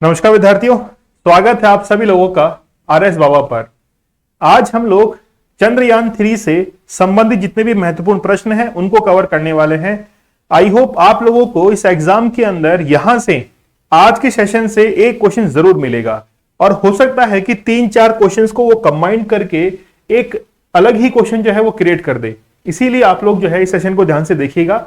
नमस्कार विद्यार्थियों, स्वागत है आप सभी लोगों का आरएस बाबा पर। आज हम लोग चंद्रयान 3 से संबंधित जितने भी महत्वपूर्ण प्रश्न हैं उनको कवर करने वाले हैं। आई होप आप लोगों को इस एग्जाम के अंदर यहां से आज के सेशन से एक क्वेश्चन जरूर मिलेगा और हो सकता है कि 3-4 क्वेश्चंस को वो कंबाइन करके एक अलग ही क्वेश्चन जो है वो क्रिएट कर दे। इसीलिए आप लोग जो है इस सेशन को ध्यान से देखिएगा।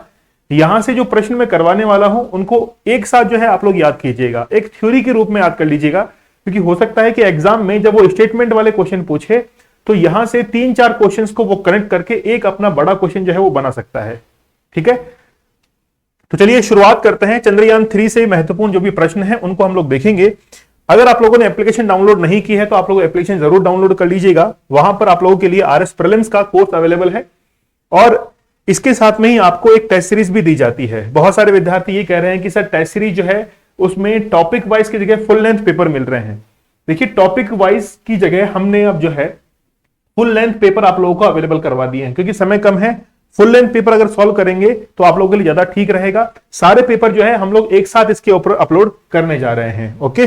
यहां से जो प्रश्न मैं करवाने वाला हूं उनको एक साथ जो है आप लोग याद कीजिएगा, एक थ्योरी के रूप में याद कर लीजिएगा, क्योंकि हो सकता है कि एग्जाम में जब वो स्टेटमेंट वाले क्वेश्चन पूछे तो यहां से 3-4 क्वेश्चंस को वो कनेक्ट करके एक अपना बड़ा क्वेश्चन जो है वो बना सकता है। ठीक है, तो चलिए शुरुआत करते हैं। चंद्रयान 3 से महत्वपूर्ण जो भी प्रश्न है उनको हम लोग देखेंगे। अगर आप लोगों ने एप्लीकेशन डाउनलोड नहीं की है तो आप लोग एप्लीकेशन जरूर डाउनलोड कर लीजिएगा। वहां पर आप लोगों के लिए आरएस प्रीलिम्स का कोर्स अवेलेबल है और इसके साथ में ही आपको एक टेस्ट सीरीज भी दी जाती है। बहुत सारे विद्यार्थी ये कह रहे हैं कि सर टेस्ट सीरीज जो है उसमें टॉपिक वाइज की जगह फुल लेंथ पेपर मिल रहे हैं। देखिए, टॉपिक वाइज की जगह हमने अब जो है फुल लेंथ पेपर आप लोगों को अवेलेबल करवा दिए हैं, क्योंकि समय कम है। फुल लेंथ पेपर अगर सॉल्व करेंगे तो आप लोगों के लिए ज्यादा ठीक रहेगा। सारे पेपर जो है हम लोग एक साथ इसके ऊपर अपलोड करने जा रहे हैं। ओके,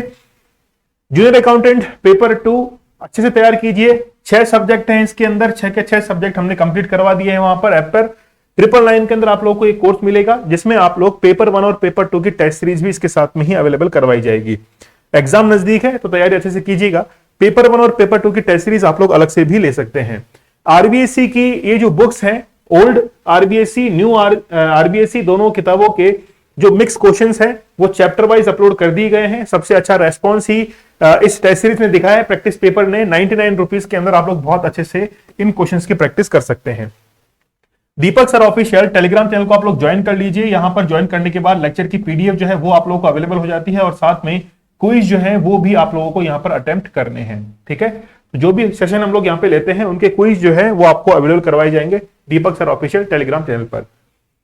जूनियर अकाउंटेंट पेपर 2 अच्छे से तैयार कीजिए। 6 सब्जेक्ट हैं इसके अंदर, 6 के 6 सब्जेक्ट हमने कंप्लीट करवा दिए हैं। वहां पर ऐप पर 999 के अंदर आप लोगों को एक कोर्स मिलेगा जिसमें आप लोग पेपर 1 और पेपर 2 की टेस्ट सीरीज भी इसके साथ में ही अवेलेबल करवाई जाएगी। एग्जाम नजदीक है तो तैयारी अच्छे से कीजिएगा। पेपर 1 और पेपर 2 की टेस्ट सीरीज आप लोग अलग से भी ले सकते हैं। आरबीएससी की ये जो बुक्स हैं, ओल्ड आरबीएससी, न्यू आरबीएससी, दोनों किताबों के जो मिक्स क्वेश्चंस हैं वो चैप्टर वाइज अपलोड कर दिए गए हैं। सबसे अच्छा रेस्पॉन्स ही इस टेस्ट सीरीज ने दिखाया है। प्रैक्टिस पेपर ने 99 रुपीज के अंदर आप लोग बहुत अच्छे से इन क्वेश्चंस की प्रैक्टिस कर सकते हैं। दीपक सर ऑफिशियल टेलीग्राम चैनल को आप लोग ज्वाइन कर लीजिए। यहां पर ज्वाइन करने के बाद लेक्चर की पीडीएफ जो है वो आप लोगों को अवेलेबल हो जाती है और साथ में क्विज जो है वो भी आप लोगों को यहां पर अटेम्प्ट करने हैं। ठीक है, तो जो भी सेशन हम लोग यहां पे लेते हैं उनके क्विज जो है वो आपको अवेलेबल करवाए जाएंगे दीपक सर ऑफिशियल टेलीग्राम चैनल पर।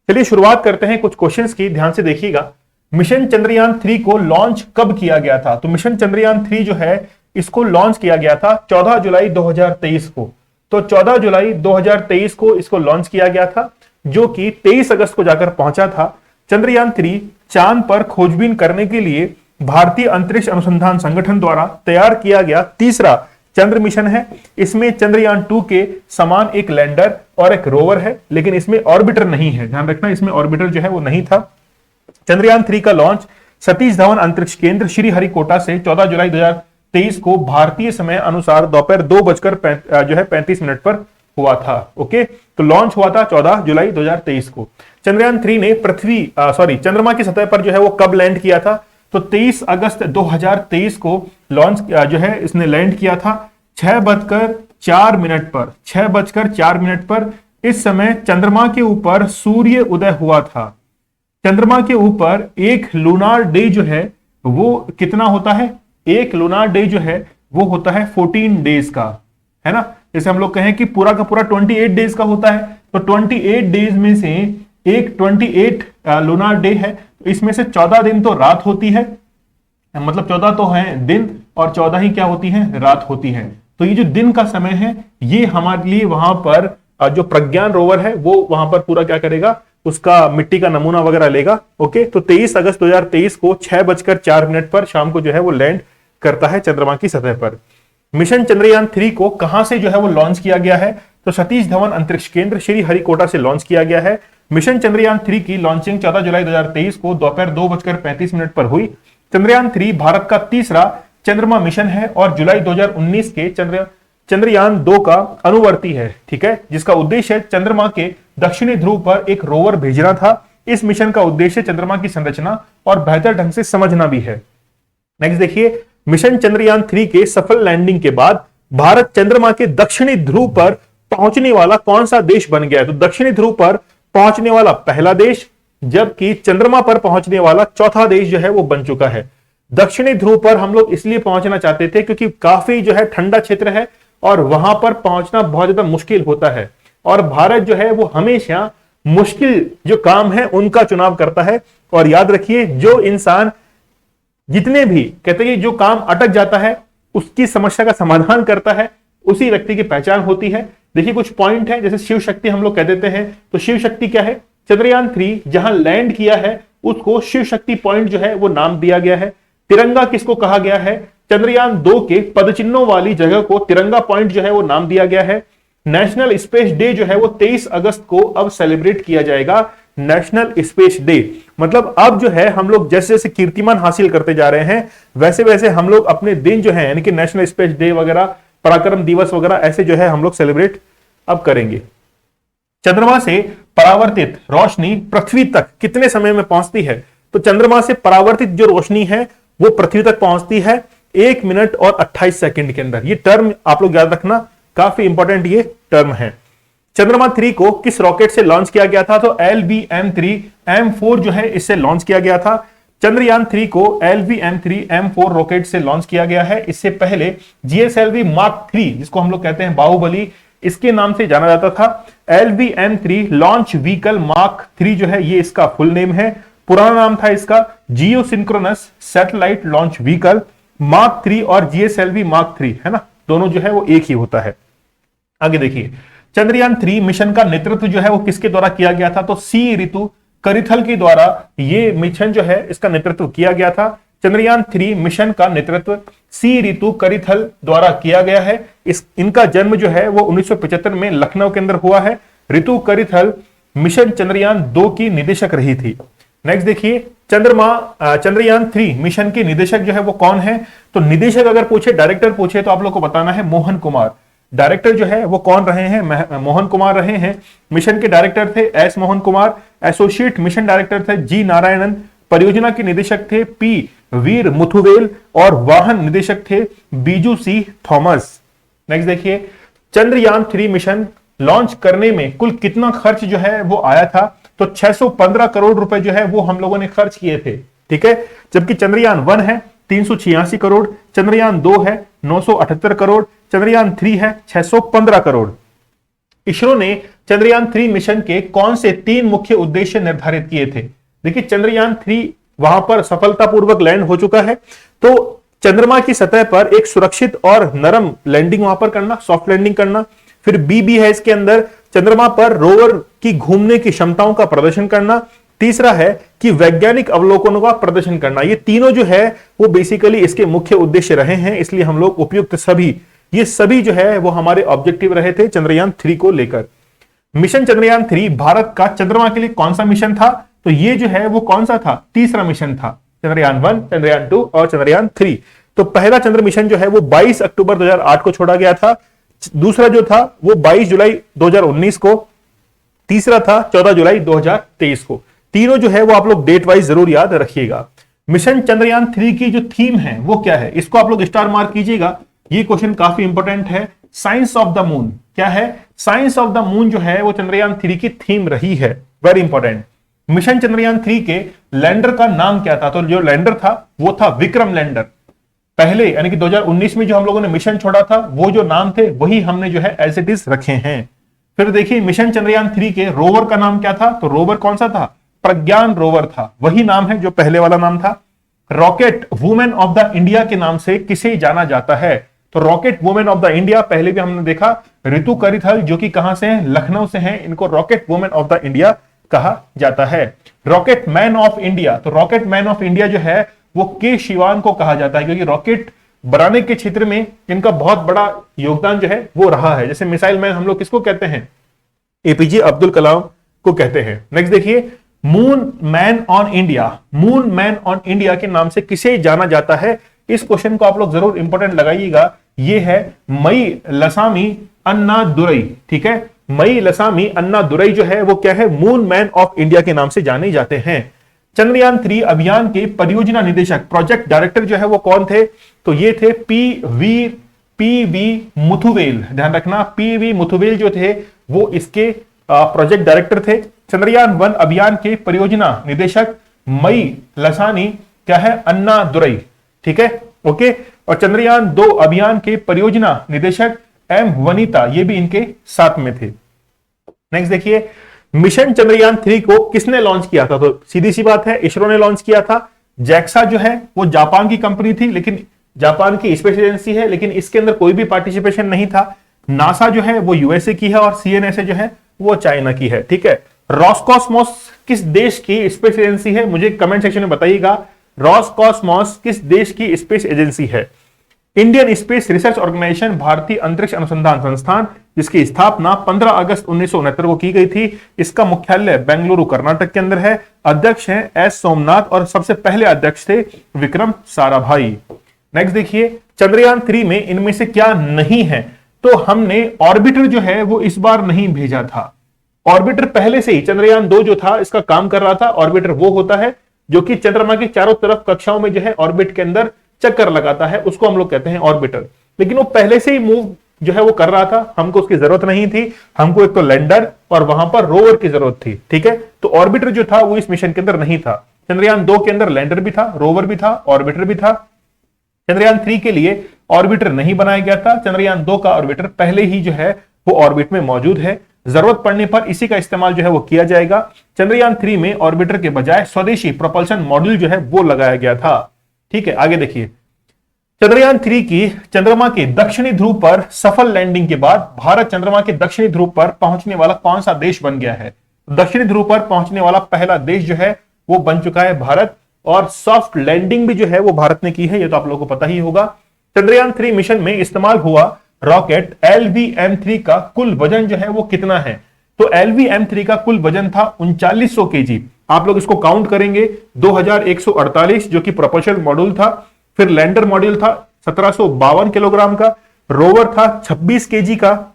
चलिए शुरुआत करते हैं कुछ क्वेश्चंस की, ध्यान से देखिएगा। मिशन चंद्रयान 3 को लॉन्च कब किया गया था? तो मिशन चंद्रयान 3 जो है इसको लॉन्च किया गया था 14 जुलाई 2023 को। तो 14 जुलाई 2023 को इसको लॉन्च किया गया था, जो कि 23 अगस्त को जाकर पहुंचा था। चंद्रयान 3 चांद पर खोजबीन करने के लिए भारतीय अंतरिक्ष अनुसंधान संगठन द्वारा तैयार किया गया तीसरा चंद्र मिशन है। इसमें चंद्रयान 2 के समान एक लैंडर और एक रोवर है, लेकिन इसमें ऑर्बिटर नहीं है। ध्यान रखना, इसमें ऑर्बिटर जो है वो नहीं था। चंद्रयान 3 का लॉन्च सतीश धवन अंतरिक्ष केंद्र श्रीहरिकोटा से 14 जुलाई 2023 को भारतीय समय अनुसार दोपहर 2:35 पर हुआ था। ओके, तो लॉन्च हुआ था 14 जुलाई 2023 को। चंद्रयान 3 ने चंद्रमा की सतह पर जो है वो कब लैंड किया था? तो 23 अगस्त 2023 को लॉन्च जो है इसने लैंड किया था 6:04 पर। 6:04 पर इस समय चंद्रमा के ऊपर सूर्य उदय हुआ था। चंद्रमा के ऊपर एक लूनार डे जो है वो कितना होता है? एक लूनार डे जो है वो होता है 14 डेज का, है ना। जैसे हम लोग कहें कि पूरा का पूरा 28 डेज का होता है, तो 28 डेज में से एक 28 लूनार डे है, तो इसमें से 14 दिन तो रात होती है, मतलब 14 तो है दिन और 14 ही क्या होती है? रात होती है। तो ये जो दिन का समय है ये हमारे लिए वहां पर जो प्रज्ञान रोवर है वो वहां पर पूरा क्या करेगा, उसका मिट्टी का नमूना वगैरह लेगा। ओके, तो 23 अगस्त 2023 को 6:04 पर शाम को जो है वो लैंड करता है चंद्रमा की सतह पर। मिशन चंद्रयान 3 को कहां से जो है वो लॉन्च किया गया है? तो सतीश धवन अंतरिक्ष केंद्र श्रीहरिकोटा से लॉन्च किया गया है। मिशन चंद्रयान 3 की लॉन्चिंग 14 जुलाई 2023 को दोपहर 2:35 पर हुई। चंद्रयान 3 भारत का तीसरा चंद्रमा मिशन है और जुलाई 2019 के चंद्रयान 2 का अनुवर्ती है। ठीक है, जिसका उद्देश्य चंद्रमा के दक्षिणी ध्रुव पर एक रोवर भेजना था। इस मिशन का उद्देश्य चंद्रमा की संरचना और बेहतर ढंग से समझना भी है। नेक्स्ट देखिए, मिशन चंद्रयान 3 के सफल लैंडिंग के बाद भारत चंद्रमा के दक्षिणी ध्रुव पर पहुंचने वाला कौन सा देश बन गया है? तो दक्षिणी ध्रुव पर पहुंचने वाला पहला देश, जबकि चंद्रमा पर पहुंचने वाला चौथा देश जो है वो बन चुका है। दक्षिणी ध्रुव पर हम लोग इसलिए पहुंचना चाहते थे क्योंकि काफी जो है ठंडा क्षेत्र है और वहां पर पहुंचना बहुत ज्यादा मुश्किल होता है, और भारत जो है वो हमेशा मुश्किल जो काम है उनका चुनाव करता है। और याद रखिए, जो इंसान जितने भी कहते हैं जो काम अटक जाता है उसकी समस्या का समाधान करता है, उसी व्यक्ति की पहचान होती है। देखिए कुछ पॉइंट है, जैसे शिव शक्ति हम लोग कह देते हैं, तो शिव शक्ति क्या है? चंद्रयान 3 जहां लैंड किया है उसको शिव शक्ति पॉइंट जो है वो नाम दिया गया है। तिरंगा किसको कहा गया है? चंद्रयान 2 के पदचिन्हों वाली जगह को तिरंगा पॉइंट जो है वो नाम दिया गया है। नेशनल स्पेस डे जो है वो 23 अगस्त को अब सेलिब्रेट किया जाएगा, नेशनल स्पेस डे। मतलब अब जो है हम लोग जैसे जैसे कीर्तिमान हासिल करते जा रहे हैं वैसे वैसे हम लोग अपने दिन जो है यानी कि नेशनल स्पेस डे वगैरह, पराक्रम दिवस वगैरह ऐसे जो है हम लोग सेलिब्रेट अब करेंगे। चंद्रमा से परावर्तित रोशनी पृथ्वी तक कितने समय में पहुंचती है? तो चंद्रमा से परावर्तित जो रोशनी है वो पृथ्वी तक पहुंचती है 1 मिनट और 28 सेकंड के अंदर। ये टर्म आप लोग याद रखना, काफी इंपॉर्टेंट ये टर्म है। चंद्रमा 3 को किस रॉकेट से लॉन्च किया गया था? तो LVM-3 M4 जो है इससे लॉन्च किया गया था। चंद्रयान 3 को LVM-3 M4 रॉकेट से लॉन्च किया गया है। इससे पहले GSLV Mark 3 जिसको हम लोग कहते हैं बाहुबली, इसके नाम से जाना जाता था। LVM-3 लॉन्च व्हीकल मार्क 3 जो है ये इसका फुल नेम है। पुराना नाम था इसका geosynchronous satellite launch vehicle. Mark 3 और GSLV Mark 3 है ना, दोनों जो है वो एक ही होता है। आगे देखिए, चंद्रयान 3 मिशन का नेतृत्व जो है वो किसके द्वारा किया गया था? तो सी ऋतु करिथल के द्वारा ये मिशन जो है इसका नेतृत्व किया गया था। चंद्रयान 3 मिशन का नेतृत्व सी ऋतु करिथल द्वारा किया गया है। इनका जन्म जो है वो 1975 में लखनऊ के अंदर हुआ है। ऋतु करिथल मिशन चंद्रयान 2 की निदेशक रही थी। नेक्स्ट देखिए, चंद्रयान 3 मिशन के निदेशक जो है वो कौन है? तो निदेशक अगर पूछे, डायरेक्टर पूछे तो आप लोग को बताना है मोहन कुमार। डायरेक्टर जो है वो कौन रहे हैं? मोहन कुमार रहे हैं। मिशन के डायरेक्टर थे S Mohan Kumar. Associate mission director थे जी नारायणन। परियोजना के निदेशक थे पी वीर मुथुवेल और वाहन निदेशक थे बीजू सी थॉमस। नेक्स्ट देखिए, चंद्रयान 3 मिशन लॉन्च करने में कुल कितना खर्च जो है वो आया था? तो 615 करोड़ रुपए जो है वो हम लोगों ने खर्च किए थे। ठीक है, जबकि चंद्रयान 1 है 386 करोड़, चंद्रयान 2 है 978 करोड़, चंद्रयान 3 है 615 करोड़। इसरो ने चंद्रयान 3 मिशन के कौन से 3 मुख्य उद्देश्य निर्धारित किए थे? देखिए, चंद्रयान 3 वहां पर सफलतापूर्वक लैंड हो चुका है। तो चंद्रमा की सतह पर एक सुरक्षित और नरम लैंडिंग वहां पर करना, सॉफ्ट लैंडिंग करना। फिर बी है इसके अंदर, चंद्रमा पर रोवर की घूमने की क्षमताओं का प्रदर्शन करना। तीसरा है कि वैज्ञानिक अवलोकनों का प्रदर्शन करना। ये तीनों जो है वो बेसिकली इसके मुख्य उद्देश्य रहे हैं, इसलिए हम लोग उपयुक्त ये सभी जो है वो हमारे ऑब्जेक्टिव रहे थे चंद्रयान 3 को लेकर। मिशन चंद्रयान 3 भारत का चंद्रमा के लिए कौन सा मिशन था? तो ये जो है वो कौन सा था? तीसरा मिशन था। चंद्रयान 1, चंद्रयान 2 और चंद्रयान 3। तो पहला चंद्र मिशन जो है वो 22 अक्टूबर 2008 को छोड़ा गया था। दूसरा जो था वो 22 जुलाई 2019 को, तीसरा था 14 जुलाई 2023 को। तीनों जो है वो आप लोग डेट वाइज जरूर याद रखिएगा। मिशन चंद्रयान 3 की जो थीम है वो क्या है? इसको आप लोग स्टार मार्क कीजिएगा, ये क्वेश्चन काफी इंपॉर्टेंट है। साइंस ऑफ द मून क्या है? साइंस ऑफ द मून जो है वो चंद्रयान 3 की थीम रही है, वेरी इंपॉर्टेंट। मिशन चंद्रयान 3 के लैंडर का नाम क्या था? तो जो लैंडर था वो था विक्रम लैंडर। पहले यानी कि 2019 में जो हम लोगों ने मिशन छोड़ा था वो जो नाम थे वही हमने जो है एज इट इज रखे हैं। फिर देखिए, मिशन चंद्रयान 3 के रोवर का नाम क्या था? तो रोवर कौन सा था? प्रज्ञान रोवर था, वही नाम है जो पहले वाला नाम था। Rocket women of the India के नाम से किसे जाना जाता है? तो rocket women of the India पहले भी हमने देखा, ऋतु करिथल जो कि कहां से हैं? लखनऊ से हैं। इनको rocket women of the India कहा जाता है। रॉकेट मैन ऑफ इंडिया, तो रॉकेट मैन ऑफ इंडिया जो है वो के शिवान को कहा जाता है, क्योंकि रॉकेट बनाने के क्षेत्र में इनका बहुत बड़ा योगदान जो है वो रहा है। जैसे मिसाइल मैन हम लोग किसको कहते हैं? एपीजे अब्दुल कलाम को कहते हैं। नेक्स्ट देखिए, moon man on India, moon man on India के नाम से किसे जाना जाता है? इस क्वेश्चन को आप लोग जरूर इंपॉर्टेंट लगाइएगा। ये है मई लसामी अन्ना दुरई। ठीक है, मई लसामी अन्ना दुरई जो है वो क्या है? मून मैन ऑफ इंडिया के नाम से जाने जाते हैं। चंद्रयान 3 अभियान के परियोजना निदेशक, प्रोजेक्ट डायरेक्टर जो है वो कौन थे? तो ये थे पी.वी. मुथुवेल। ध्यान रखना, पी.वी. मुथुवेल जो थे वो इसके प्रोजेक्ट डायरेक्टर थे। चंद्रयान 1 अभियान के परियोजना निदेशक मई लसानी क्या है? अन्ना दुरई। ठीक है, ओके। और चंद्रयान 2 अभियान के परियोजना निदेशक एम वनीता, ये भी इनके साथ में थे। नेक्स्ट देखिए, मिशन चंद्रयान 3 को किसने लॉन्च किया था? तो सीधी सी बात है, इसरो ने लॉन्च किया था। जैक्सा जो है वो जापान की कंपनी थी, लेकिन जापान की स्पेस एजेंसी है, लेकिन इसके अंदर कोई भी पार्टिसिपेशन नहीं था। नासा जो है वो यूएसए की है और सीएनएसए जो है वो चाइना की है। ठीक है, रॉसकॉस्मोस किस देश की स्पेस एजेंसी है? मुझे कमेंट सेक्शन में बताइएगा। रॉसकॉस्मॉस किस देश की स्पेस एजेंसी है? इंडियन स्पेस रिसर्च ऑर्गेनाइजेशन, भारतीय अंतरिक्ष अनुसंधान संस्थान, जिसकी स्थापना 15 अगस्त 1969 को की गई थी। इसका मुख्यालय बेंगलुरु कर्नाटक के अंदर है। अध्यक्ष हैं एस सोमनाथ और सबसे पहले अध्यक्ष थे विक्रम साराभाई। नेक्स्ट देखिए, चंद्रयान 3 में इनमें से क्या नहीं है? तो हमने ऑर्बिटर जो है वो इस बार नहीं भेजा था। ऑर्बिटर पहले से ही चंद्रयान 2 जो था इसका काम कर रहा था। ऑर्बिटर वो होता है जो कि चंद्रमा के चारों तरफ कक्षाओं में जो है ऑर्बिट के अंदर चक्कर लगाता है, उसको हम लोग कहते हैं ऑर्बिटर। लेकिन वो पहले से ही मूव जो है वो कर रहा था, हमको उसकी जरूरत नहीं थी। हमको एक तो लैंडर और वहां पर रोवर की जरूरत थी, ठीक है। तो ऑर्बिटर जो था वो इस मिशन के अंदर नहीं था। चंद्रयान 2 के अंदर लैंडर भी था, रोवर भी था, ऑर्बिटर भी था। चंद्रयान 3 के लिए ऑर्बिटर नहीं बनाया गया था। चंद्रयान 2 का ऑर्बिटर पहले ही जो है वो ऑर्बिट में मौजूद है। जरूरत पड़ने पर इसी का इस्तेमाल जो है वो किया जाएगा। चंद्रयान 3 में ऑर्बिटर के बजाय स्वदेशी प्रोपल्शन मॉड्यूल जो है वो लगाया गया था, ठीक है। आगे देखिए, चंद्रयान 3 की चंद्रमा के दक्षिणी ध्रुव पर सफल लैंडिंग के बाद भारत चंद्रमा के दक्षिणी ध्रुव पर पहुंचने वाला कौन सा देश बन गया है? दक्षिणी ध्रुव पर पहुंचने वाला पहला देश जो है वो बन चुका है भारत, और सॉफ्ट लैंडिंग भी जो है वो भारत ने की है, ये तो आप लोगों को पता ही होगा। चंद्रयान 3 मिशन में इस्तेमाल हुआ रॉकेट LVM-3 का कुल वजन जो है वो कितना है? तो LVM-3 का कुल वजन था 3900 kg। आप लोग इसको काउंट करेंगे, 2148 जो कि प्रोपल्शन मॉड्यूल था, फिर लैंडर मॉड्यूल था 1752 किलोग्राम का, रोवर था 26 kg का,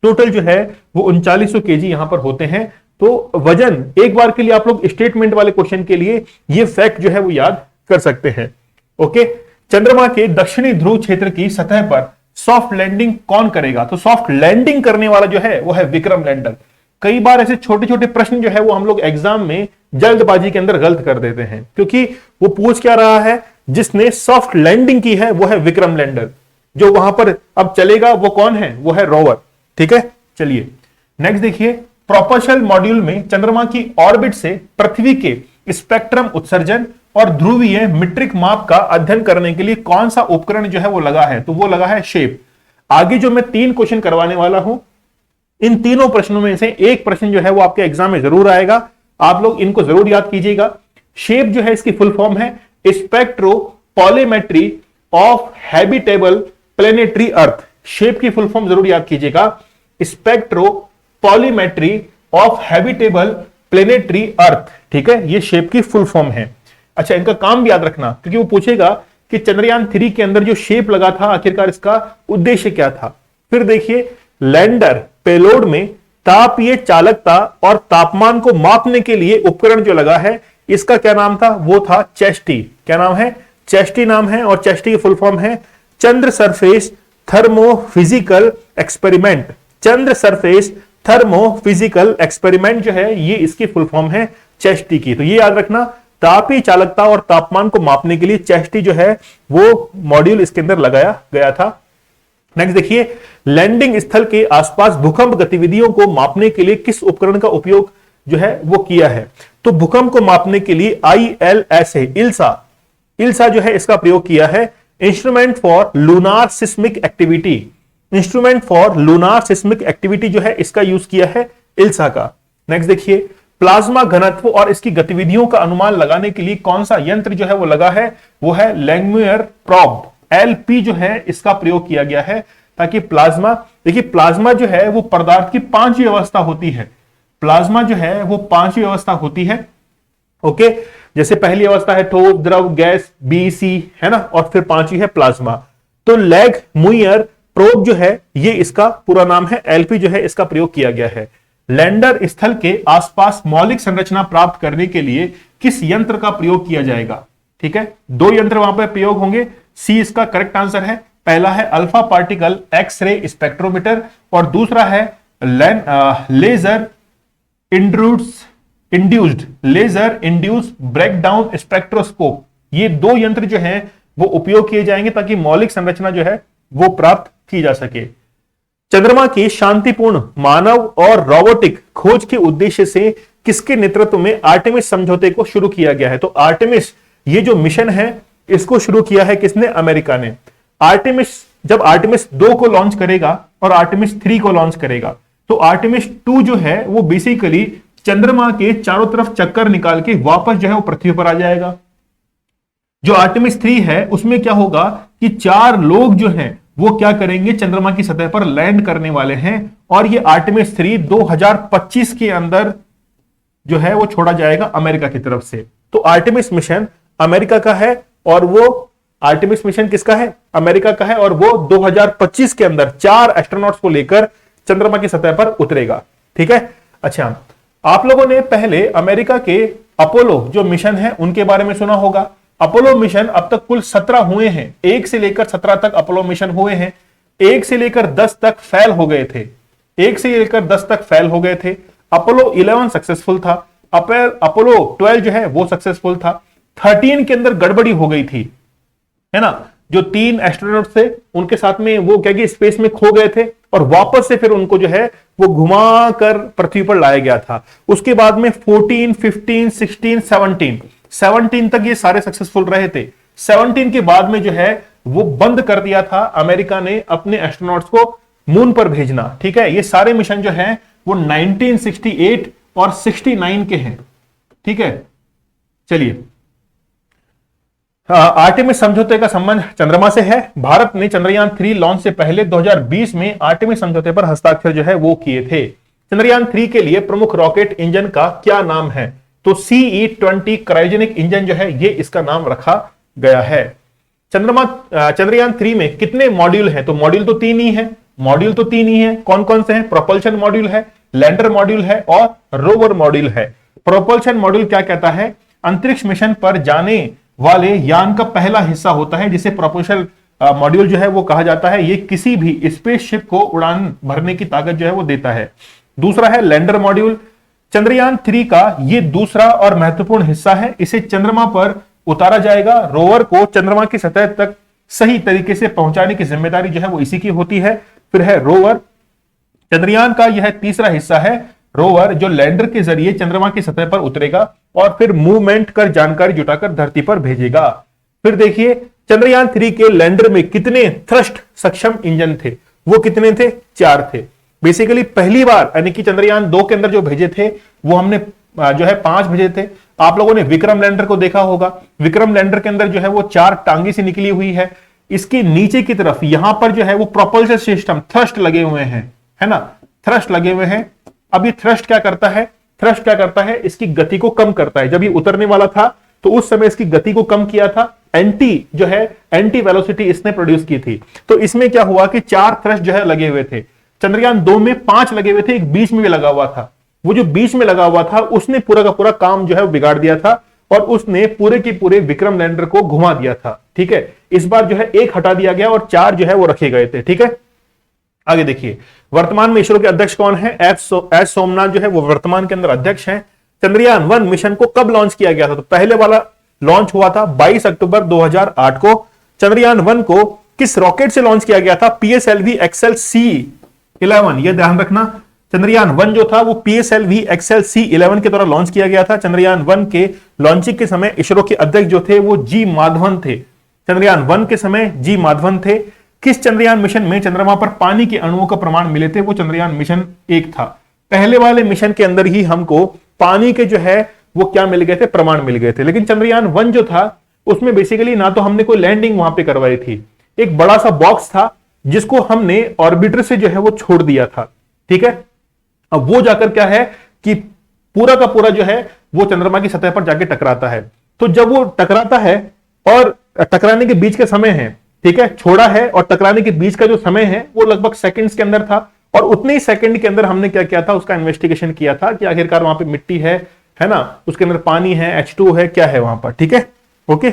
टोटल जो है वो 3900 kg यहां पर होते हैं। तो वजन एक बार के लिए आप लोग स्टेटमेंट वाले क्वेश्चन के लिए ये फैक्ट जो है वो याद कर सकते हैं। ओके, चंद्रमा के दक्षिणी ध्रुव क्षेत्र की सतह पर सॉफ्ट लैंडिंग कौन करेगा? तो सॉफ्ट लैंडिंग करने वाला जो है वो है विक्रम लैंडर। कई बार ऐसे छोटे छोटे प्रश्न जो है वो हम लोग एग्जाम में जल्दबाजी के अंदर गलत कर देते हैं, क्योंकि वो पूछ क्या रहा है, जिसने सॉफ्ट लैंडिंग की है वो है विक्रम लैंडर। जो वहां पर अब चलेगा वो कौन है? वो है रोवर, ठीक है। चलिए नेक्स्ट देखिए, प्रोपल्शन मॉड्यूल में चंद्रमा की ऑर्बिट से पृथ्वी के स्पेक्ट्रम उत्सर्जन और ध्रुवीय मीट्रिक माप का अध्ययन करने के लिए कौन सा उपकरण जो है वो लगा है? तो वो लगा है शेप। आगे जो मैं 3 क्वेश्चन करवाने वाला हूं, इन तीनों प्रश्नों में से एक प्रश्न जो है वो आपके एग्जाम में जरूर आएगा, आप लोग इनको जरूर याद कीजिएगा। शेप जो है इसकी फुल फॉर्म है spectropolarimetry of habitable planetary earth. SHAPE की फुल फॉर्म जरूर याद कीजिएगा, spectropolarimetry of habitable planetary earth, ठीक है। ये शेप की फुल फॉर्म है। अच्छा, इनका काम भी याद रखना, क्योंकि वो पूछेगा कि चंद्रयान 3 के अंदर जो शेप लगा था आखिरकार इसका उद्देश्य क्या था। फिर देखिए, लैंडर पेलोड में तापीय चालकता और तापमान को मापने के लिए उपकरण जो लगा है इसका क्या नाम था? वो था चेस्टी। क्या नाम है? चेस्टी नाम है, और चेस्टी की फुल फॉर्म है चंद्र सरफेस थर्मोफिजिकल एक्सपेरिमेंट। चंद्र सरफेस थर्मोफिजिकल एक्सपेरिमेंट जो है ये इसकी फुल फॉर्म है चेस्टी की। तो ये याद रखना, तापीय चालकता और तापमान को मापने के लिए चेस्टी जो है वो मॉड्यूल इसके अंदर लगाया गया था। नेक्स्ट देखिए, लैंडिंग स्थल के आसपास भूकंप गतिविधियों को मापने के लिए किस उपकरण का उपयोग जो है वो किया है? तो भूकंप को मापने के लिए इल्सा जो है इसका प्रयोग किया है। Instrument for lunar seismic activity, instrument for lunar seismic activity जो है इसका यूज किया है इल्सा का। नेक्स्ट देखिए, प्लाज्मा घनत्व और इसकी गतिविधियों का अनुमान लगाने के लिए कौन सा यंत्र जो है वो लगा है? वो है लैंगमुयर प्रोब, LP जो है इसका प्रयोग किया गया है, ताकि प्लाज्मा, देखिए प्लाज्मा जो है वो पदार्थ की 5वीं अवस्था होती है। प्लाज्मा जो है वो 5वीं अवस्था होती है, ओके। जैसे पहली अवस्था है ठोस, द्रव, गैस, BC, है ना, और फिर 5वीं है प्लाज्मा। तो लैंगमुयर प्रोब जो है ये इसका पूरा नाम है, LP जो है इसका प्रयोग किया गया है। लैंडर स्थल के आसपास मौलिक संरचना प्राप्त करने के लिए किस यंत्र का प्रयोग किया जाएगा? ठीक है, 2 यंत्र वहां पर प्रयोग होंगे। सी इसका करेक्ट आंसर है। पहला है अल्फा पार्टिकल एक्सरे स्पेक्ट्रोमीटर और दूसरा है लेजर इंड्यूस्ड ब्रेकडाउन स्पेक्ट्रोस्कोप। ये 2 यंत्र जो हैं वो उपयोग किए जाएंगे ताकि मौलिक संरचना जो है वो प्राप्त की जा सके। चंद्रमा की शांतिपूर्ण मानव और रोबोटिक खोज के उद्देश्य से किसके नेतृत्व में आर्टेमिस समझौते को शुरू किया गया है? तो आर्टेमिस ये जो मिशन है इसको शुरू किया है किसने? अमेरिका ने। आर्टेमिस, जब आर्टेमिस 2 को लॉन्च करेगा और आर्टेमिस 3 को लॉन्च करेगा, तो आर्टेमिस 2 जो है वो बेसिकली चंद्रमा के चारों तरफ चक्कर निकाल के वापस जो है वो पृथ्वी पर आ जाएगा। जो आर्टेमिस 3 है उसमें क्या होगा कि 4 लोग जो हैं वो क्या करेंगे, चंद्रमा की सतह पर लैंड करने वाले हैं। और ये आर्टेमिस 3 2025 के अंदर जो है वो छोड़ा जाएगा अमेरिका की तरफ से। तो आर्टेमिस मिशन अमेरिका का है, और वो आर्टेमिस मिशन किसका है, अमेरिका का है, और वो 2025 के अंदर 4 एस्ट्रोनॉट्स को लेकर चंद्रमा की सतह पर उतरेगा। ठीक है। अच्छा, आप लोगों ने पहले अमेरिका के अपोलो जो मिशन है उनके बारे में सुना होगा। अपोलो मिशन अब तक कुल 17 हुए हैं, 1 से लेकर 17 तक अपोलो मिशन हुए हैं। 1 से लेकर 10 तक फेल हो गए थे, 1 से लेकर 10 तक फेल हो गए थे। अपोलो 11 सक्सेसफुल था, अपोलो 12 जो है वो सक्सेसफुल था। 13 के अंदर गड़बड़ी हो गई थी, है ना। जो 3 एस्ट्रोनॉट थे उनके साथ में वो क्या कि स्पेस में खो गए थे, और वापस से फिर उनको जो है वो घुमा कर पृथ्वी पर लाया गया था। उसके बाद में 14, 15, 16, 17 तक ये सारे सक्सेसफुल रहे थे। 17 के बाद में जो है वो बंद कर दिया था अमेरिका ने अपने एस्ट्रोनॉट्स को मून पर भेजना। ठीक है। ये सारे मिशन जो है वो 1968 और 69 के हैं। ठीक है। चलिए, आर्टेमिस समझौते का संबंध चंद्रमा से है। भारत ने चंद्रयान 3 लॉन्च से पहले 2020 में आर्टेमिस समझौते पर हस्ताक्षर जो है वो किए थे। चंद्रयान 3 के लिए प्रमुख रॉकेट इंजन का क्या नाम है? तो CE-20 क्रायोजेनिक इंजन जो है ये इसका नाम रखा गया है। चंद्रयान 3 में कितने मॉड्यूल हैं? तो मॉड्यूल तो 3 ही है, मॉड्यूल तो 3 ही है। कौन कौन से हैं? प्रोपल्शन मॉड्यूल है, लैंडर मॉड्यूल है और रोवर मॉड्यूल है। प्रोपल्शन मॉड्यूल क्या कहता है? अंतरिक्ष मिशन पर जाने वाले यान का पहला हिस्सा होता है, जिसे प्रोपल्शन मॉड्यूल जो है वो कहा जाता है। ये किसी भी स्पेसशिप को उड़ान भरने की ताकत जो है वो देता है। दूसरा है लैंडर मॉड्यूल। चंद्रयान 3 का ये दूसरा और महत्वपूर्ण हिस्सा है। इसे चंद्रमा पर उतारा जाएगा। रोवर को चंद्रमा की सतह तक सही तरीके से पहुंचाने की जिम्मेदारी जो है वो इसी की होती है। फिर है रोवर। चंद्रयान का यह तीसरा हिस्सा है रोवर, जो लैंडर के जरिए चंद्रमा की सतह पर उतरेगा और फिर मूवमेंट कर जानकारी जुटाकर धरती पर भेजेगा। फिर देखिए, चंद्रयान 3 के लैंडर में कितने थ्रस्ट सक्षम इंजन थे? वो कितने थे? 4 थे। बेसिकली पहली बार यानी कि चंद्रयान 2 के अंदर जो भेजे थे वो हमने जो है 5 भेजे थे। आप लोगों ने विक्रम लैंडर को देखा होगा। विक्रम लैंडर के अंदर जो है वो 4 टांगे से निकली हुई है। इसके नीचे की तरफ यहां पर जो है वो प्रोपल्शन सिस्टम थ्रस्ट लगे हुए हैं, है ना, थ्रस्ट लगे हुए हैं। अब ये थ्रस्ट क्या करता है? थ्रस्ट क्या करता है? इसकी गति को कम करता है। जब ये उतरने वाला था तो उस समय इसकी गति को कम किया था। एंटी वेलोसिटी इसने प्रोड्यूस की थी। तो इसमें क्या हुआ कि 4 थ्रस्ट जो है लगे हुए थे। चंद्रयान 2 में 5 लगे हुए थे, एक बीच में भी लगा हुआ था। वो जो बीच में लगा हुआ था उसने पूरा का पूरा काम जो है बिगाड़ दिया था, और उसने पूरे के पूरे विक्रम लैंडर को घुमा दिया था। ठीक है। इस बार जो है 1 हटा दिया गया और 4 जो है वो रखे गए थे। ठीक है। आगे देखिए, वर्तमान में इसरो के अध्यक्ष कौन है? एस सोमनाथ जो है वो वर्तमान के अंदर अध्यक्ष हैं। चंद्रयान 1 मिशन को कब लॉन्च किया गया था? तो पहले वाला लॉन्च हुआ था 22 अक्टूबर 2008 को। चंद्रयान 1 को किस रॉकेट से लॉन्च किया गया था? PSLV XLC-11। यह ध्यान रखना, चंद्रयान 1 जो था वो PSLV XLC-11 के द्वारा लॉन्च किया गया था। चंद्रयान 1 के लॉन्चिंग के समय इसरो के अध्यक्ष जो थे वो जी माधवन थे। चंद्रयान 1 के समय जी माधवन थे। किस चंद्रयान मिशन में चंद्रमा पर पानी के अणुओं का प्रमाण मिले थे? वो चंद्रयान मिशन 1 था। पहले वाले मिशन के अंदर ही हमको पानी के जो है वो क्या मिल गए थे? प्रमाण मिल गए थे। लेकिन चंद्रयान 1 जो था उसमें बेसिकली ना तो हमने कोई लैंडिंग वहां पे करवाई थी, एक बड़ा सा बॉक्स था जिसको हमने ऑर्बिटर से जो है वो छोड़ दिया था। ठीक है। अब वो जाकर क्या है कि पूरा का पूरा जो है वो चंद्रमा की सतह पर जाके टकराता है। तो जब वो टकराता है और टकराने के बीच का समय है, ठीक है, छोड़ा है और टकराने के बीच का जो समय है वो लगभग सेकंड्स के अंदर था। और उतने ही सेकंड के अंदर हमने क्या किया था? उसका इन्वेस्टिगेशन किया था कि आखिरकार वहां पे मिट्टी है ना, उसके अंदर पानी है, H2 है, क्या है वहां पर। ठीक है। ओके।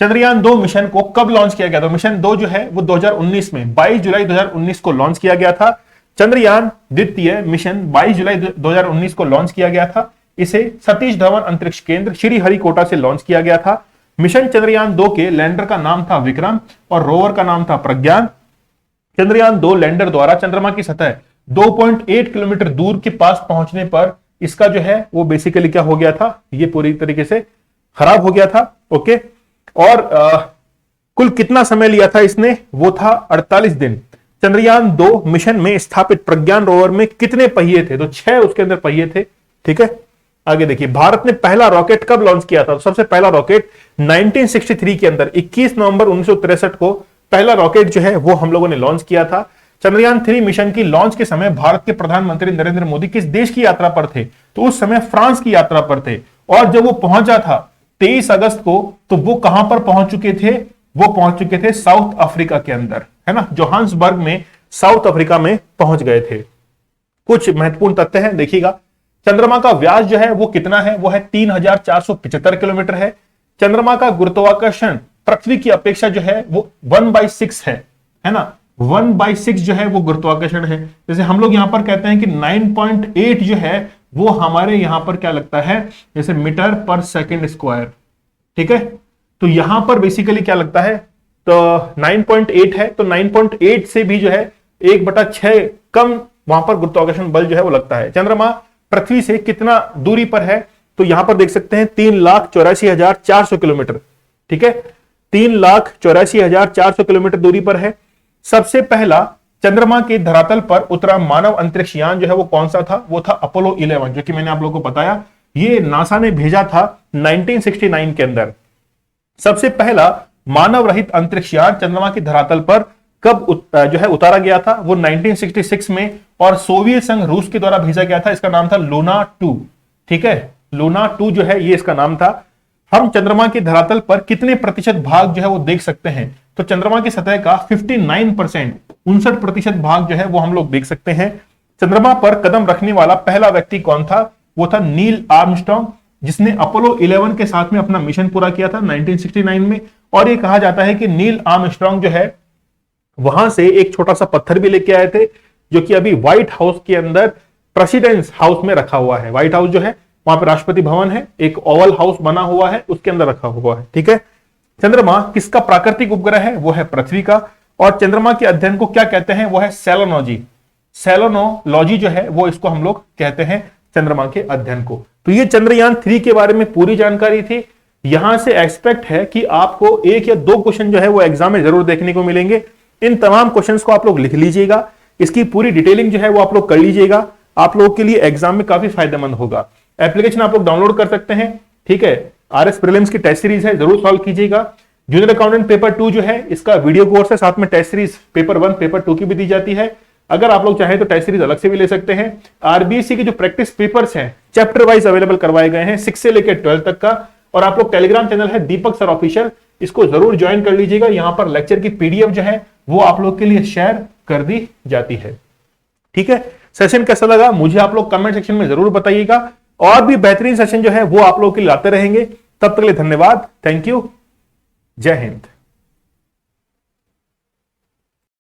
चंद्रयान 2 मिशन को कब लॉन्च किया गया था? मिशन 2 जो है वो 2019 में 22 जुलाई 2019 को लॉन्च किया गया था। चंद्रयान द्वितीय मिशन 22 जुलाई 2019 को लॉन्च किया गया था। इसे सतीश धवन अंतरिक्ष केंद्र श्रीहरिकोटा से लॉन्च किया गया था। मिशन चंद्रयान 2 के लैंडर का नाम था विक्रम और रोवर का नाम था प्रज्ञान। चंद्रयान 2 लैंडर द्वारा चंद्रमा की सतह 2.8 किलोमीटर दूर के पास पहुंचने पर इसका जो है वो बेसिकली क्या हो गया था? ये पूरी तरीके से खराब हो गया था। ओके। और कुल कितना समय लिया था इसने? वो था 48 दिन। चंद्रयान 2 मिशन में स्थापित प्रज्ञान रोवर में कितने पहिए थे? तो 6 उसके अंदर पहिए थे। ठीक है। आगे देखिए, भारत ने पहला रॉकेट कब लॉन्च किया था? तो सबसे पहला रॉकेट 1963 के अंदर 21 नवंबर 1963 को पहला रॉकेट जो है वो हम लोगों ने लॉन्च किया था। चंद्रयान 3 मिशन की लॉन्च के समय भारत के प्रधानमंत्री नरेंद्र मोदी किस देश की यात्रा पर थे? तो उस समय फ्रांस की यात्रा पर थे। और जब वो पहुंचा था 23 अगस्त को, तो वो कहां पर पहुंच चुके थे? वो पहुंच चुके थे साउथ अफ्रीका के अंदर, है ना, जोहान्सबर्ग में साउथ अफ्रीका में पहुंच गए थे। कुछ महत्वपूर्ण तथ्य हैं, देखिएगा। चंद्रमा का व्यास जो है वो कितना है? वो है 3475 किलोमीटर है। चंद्रमा का गुरुत्वाकर्षण पृथ्वी की अपेक्षा जो है वो 1/6 है ना, 1/6 जो है वो गुरुत्वाकर्षण है। जैसे हम लोग यहां पर कहते हैं कि 9.8 जो है वो हमारे यहां पर क्या लगता है, जैसे मीटर पर सेकंड स्क्वायर, ठीक है। तो यहां पर बेसिकली क्या लगता है, तो 9.8 है, तो 9.8 से भी जो है 1/6 कम वहां पर गुरुत्वाकर्षण बल जो है वो लगता है। चंद्रमा पृथ्वी से कितना दूरी पर है? तो यहां पर देख सकते हैं 3,84,400 किलोमीटर, ठीक है, 3,84,400 किलोमीटर दूरी पर है। सबसे पहला चंद्रमा के धरातल पर उतरा मानव अंतरिक्ष यान जो है वो कौन सा था? वो था अपोलो 11, जो कि मैंने आप लोगों को बताया, ये नासा ने भेजा था 1969 के अंदर। सबसे पहला मानव रहित अंतरिक्ष यान चंद्रमा की धरातल पर कब जो है उतारा गया था? वो 1966 में, और सोवियत संघ रूस के द्वारा भेजा गया था। इसका नाम था लूना 2, ठीक है, लूना 2 जो है ये इसका नाम था। हम चंद्रमा की धरातल पर कितने प्रतिशत भाग जो है वो देख सकते हैं? तो चंद्रमा की सतह का 59%, 59% भाग जो है वो हम लोग देख सकते हैं। चंद्रमा पर कदम रखने वाला पहला व्यक्ति कौन था? वो था नील आर्मस्ट्रांग, जिसने अपोलो 11 के साथ में अपना मिशन पूरा किया था 1969 में। और ये कहा जाता है कि नील आर्मस्ट्रांग जो है वहां से एक छोटा सा पत्थर भी लेके आए थे, जो कि अभी व्हाइट हाउस के अंदर प्रेसिडेंट्स हाउस में रखा हुआ है। व्हाइट हाउस जो है वहां पर राष्ट्रपति भवन है, एक ओवल हाउस बना हुआ है, उसके अंदर रखा हुआ है, ठीक है। चंद्रमा किसका प्राकृतिक उपग्रह है? वो है पृथ्वी का। और चंद्रमा के अध्ययन को क्या कहते हैं? वो है सेलोनोलॉजी। सेलोनोलॉजी जो है वो इसको हम लोग कहते हैं, चंद्रमा के अध्ययन को। तो ये चंद्रयान 3 के बारे में पूरी जानकारी थी। यहां से एक्सपेक्ट है कि आपको 1 या 2 क्वेश्चन जो है वो एग्जाम में जरूर देखने को मिलेंगे। इन तमाम क्वेश्चंस को आप लोग लिख लीजिएगा, इसकी पूरी डिटेलिंग जो है वो आप लोग कर लीजिएगा। आप लोगों के लिए एग्जाम में काफी फायदेमंद होगा। एप्लीकेशन आप लोग डाउनलोड कर सकते हैं, ठीक है। आरएस प्रीलिम्स की टेस्ट सीरीज है, जरूर सॉल्व कीजिएगा। जूनियर अकाउंटेंट पेपर 2 जो है इसका वीडियो कोर्स है, साथ में टेस्ट सीरीज पेपर 1 पेपर 2 की भी दी जाती है। अगर आप लोग चाहें तो टेस्ट सीरीज अलग से भी ले सकते हैं। आरबीएससी के जो प्रैक्टिस पेपर्स हैं चैप्टर वाइज अवेलेबल करवाए गए हैं, 6 से लेकर 12 तक का। और आप लोग टेलीग्राम चैनल है दीपक सर ऑफिशियल, इसको जरूर ज्वाइन कर लीजिएगा। यहां पर लेक्चर की पीडीएफ जो है वो आप लोग के लिए शेयर कर दी जाती है, ठीक है। सेशन कैसा लगा मुझे आप लोग कमेंट सेक्शन में जरूर बताइएगा। और भी बेहतरीन सेशन जो है वो आप लोग के लिए लाते रहेंगे। तब तक के लिए धन्यवाद, थैंक यू, जय हिंद।